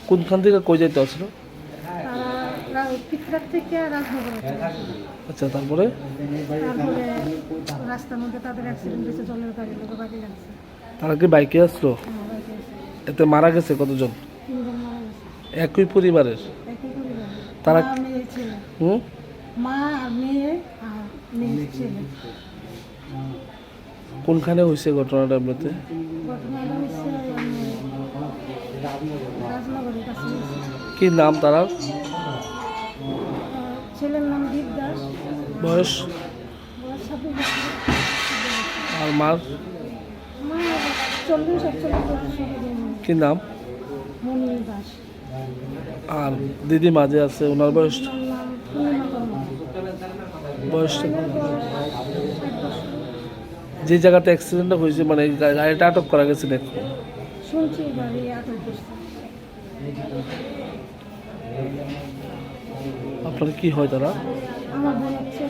কোনখান থেকে কই যাইতে আসলো? তারা পিকরাত থেকে রাজনগরে চলে আসে। আচ্ছা, তারপরে তারপরে রাস্তার মধ্যে তাদের অ্যাক্সিডেন্ট হয়েছে, জলের গাড়ি লোক বাড়ি লাগছে। তারা কি বাইকে আসলো? বাইকে এসে এতে মারা গেছে কতজন? 3 জন মারা গেছে। একই পরিবারের? একই পরিবার। তারা মা, মেয়ে, ছেলে। হুম মা আর মেয়ে আর মেয়ের ছেলে। কোনখানে হয়েছে ঘটনাটা এমনিতে? ঘটনাটা হচ্ছে রাজনগরের কাছে হয়েছে। কি নাম তারা? ছেলের নাম দীপ দাস, বয়স? বয়স 26 বছর। আর মার মা 40-41 বছর হবে। কি নাম? মনি দাস। আর দিদি মাঝে আছে, ওনার বয়স? ওনার নাম পূর্ণিমা কর্মকার। বয়স? মায়ের বয়স 60 বছর। যে জায়গাতে অ্যাক্সিডেন্টটা হয়েছে মানে এই গাড়িটা আটক করা গেছে নাকি? শুনছি বাড়ি আটক করছে। আপনার কি হয় তারা? আমার বোন হচ্ছে